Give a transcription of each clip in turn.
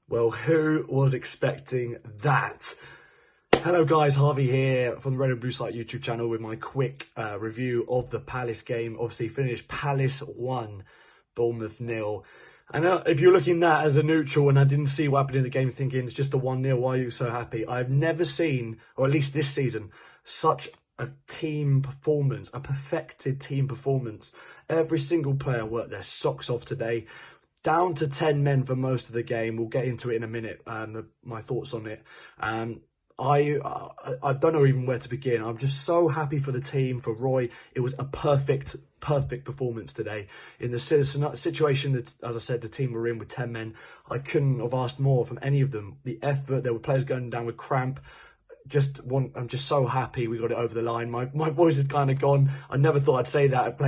Well, who was expecting that? Hello guys, Harvey here from the Red and Blue Site YouTube channel with my quick review of the Palace game. Obviously finished Palace 1, Bournemouth 0. And if you're looking at that as a neutral and I didn't see what happened in the game thinking it's just a 1-0, why are you so happy? I've never seen, or at least this season, such a team performance, a perfected team performance. Every single player worked their socks off today. Down to 10 men for most of the game. We'll get into it in a minute, my thoughts on it. I don't know even where to begin. I'm just so happy for the team, for Roy. It was a perfect performance today. In the situation that, as I said, the team were in with 10 men, I couldn't have asked more from any of them. The effort, there were players going down with cramp. I'm just so happy we got it over the line. My voice is kind of gone. I never thought I'd say that.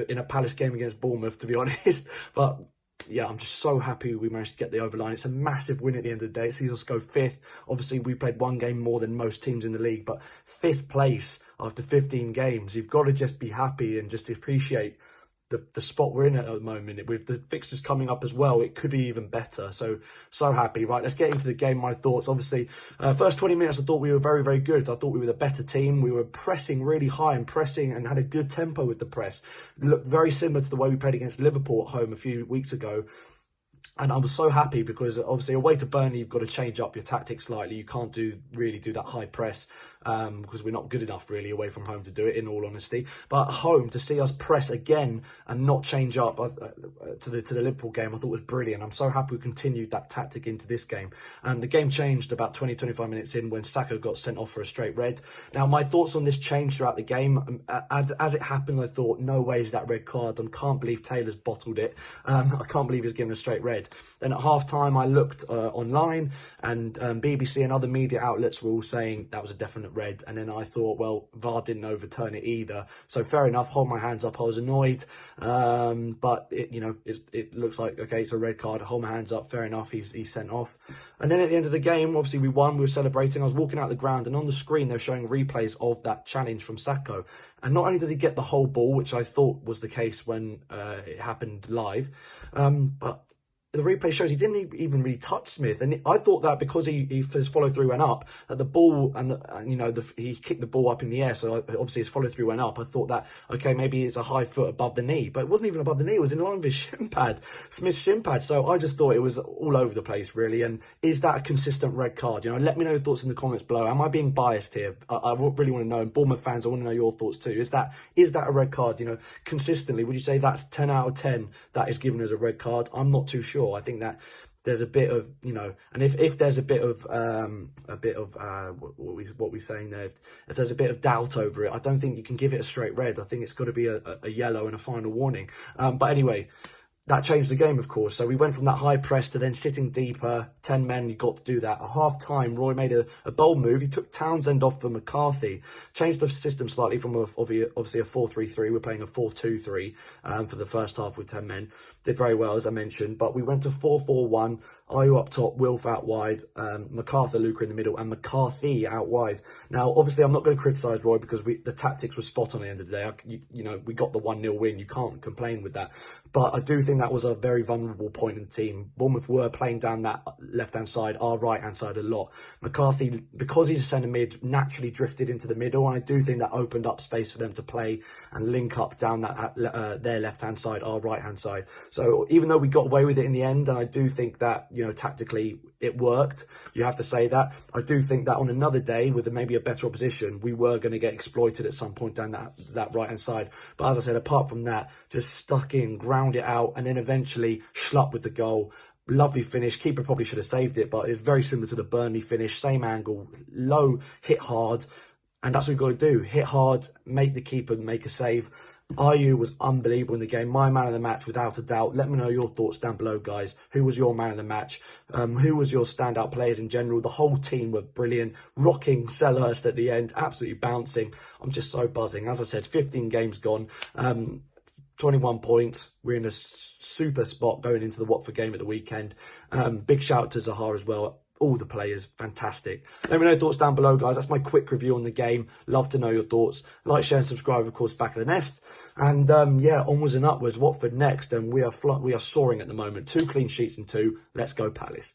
In a Palace game against Bournemouth, to be honest. But yeah, I'm just so happy we managed to get the overline. It's a massive win at the end of the day. It sees us go 5th. Obviously, we played one game more than most teams in the league, but 5th place after 15 games. You've got to just be happy and just appreciate the spot we're in at the moment. With the fixtures coming up as well, it could be even better. So happy. Right, let's get into the game. My thoughts. Obviously, first 20 minutes, I thought we were very, very good. I thought we were the better team. We were pressing really high and pressing and had a good tempo with the press. It looked very similar to the way we played against Liverpool at home a few weeks ago. And I was so happy because obviously away to Burnley, you've got to change up your tactics slightly. You can't really do that high press because we're not good enough really away from home to do it, in all honesty. But at home, to see us press again and not change up to the Liverpool game, I thought was brilliant. I'm so happy we continued that tactic into this game. And the game changed about 20-25 minutes in when Sakho got sent off for a straight red. Now, my thoughts on this changed throughout the game. As it happened, I thought, no way is that red card. I can't believe Taylor's bottled it. I can't believe he's given a straight red. Then at half-time, I looked online and BBC and other media outlets were all saying that was a definite red. And then I thought, well, VAR didn't overturn it either. So fair enough, hold my hands up. I was annoyed. But, it looks like, okay, it's a red card. Hold my hands up. Fair enough, he's sent off. And then at the end of the game, obviously we won. We were celebrating. I was walking out the ground and on the screen, they're showing replays of that challenge from Sakho. And not only does he get the whole ball, which I thought was the case when it happened live, but the replay shows he didn't even really touch Smith, and I thought that because his follow through went up, that the ball he kicked the ball up in the air, so obviously his follow through went up. I thought that okay, maybe it's a high foot above the knee, but it wasn't even above the knee. It was in line with his shin pad, Smith's shin pad. So I just thought it was all over the place, really. And is that a consistent red card? Let me know your thoughts in the comments below. Am I being biased here? I really want to know. And Bournemouth fans, I want to know your thoughts too. Is that a red card? Consistently, would you say that's 10 out of 10 that is given as a red card? I'm not too sure. I think that there's a bit of, and if there's a bit of what we're saying there, if there's a bit of doubt over it, I don't think you can give it a straight red. I think it's got to be a yellow and a final warning. But anyway, that changed the game, of course. So we went from that high press to then sitting deeper. 10 men, you got to do that. At half-time, Roy made a bold move. He took Townsend off for McCarthy, changed the system slightly from obviously a 4-3-3. We're playing a 4-2-3 for the first half with 10 men. Did very well, as I mentioned. But we went to 4-4-1. Ayew up top, Wilf out wide, MacArthur, Luca in the middle, and McCarthy out wide. Now, obviously, I'm not going to criticise Roy because the tactics were spot on at the end of the day. We got the 1-0 win. You can't complain with that. But I do think that was a very vulnerable point in the team. Bournemouth were playing down that left-hand side, our right-hand side a lot. McCarthy, because he's a centre mid, naturally drifted into the middle, and I do think that opened up space for them to play and link up down that their left-hand side, our right-hand side. So even though we got away with it in the end, and I do think that, tactically it worked, you have to say that, I do think that on another day with maybe a better opposition, we were going to get exploited at some point down that right-hand side. But as I said, apart from that, just stuck in, ground it out, and then eventually Schlupp with the goal. Lovely finish. Keeper probably should have saved it, but it's very similar to the Burnley finish. Same angle, low, hit hard, and that's what we've got to do. Hit hard, make the keeper make a save. Ayew was unbelievable in the game. My man of the match, without a doubt. Let me know your thoughts down below, guys. Who was your man of the match? Who was your standout players in general? The whole team were brilliant. Rocking Selhurst at the end, absolutely bouncing. I'm just so buzzing. As I said, 15 games gone. 21 points. We're in a super spot going into the Watford game at the weekend. Big shout out to Zaha as well. All the players, fantastic. Let me know your thoughts down below, guys. That's my quick review on the game. Love to know your thoughts. Like, share and subscribe, of course, back of the nest. And yeah, onwards and upwards. Watford next, and we are soaring at the moment. 2 clean sheets in 2. Let's go Palace.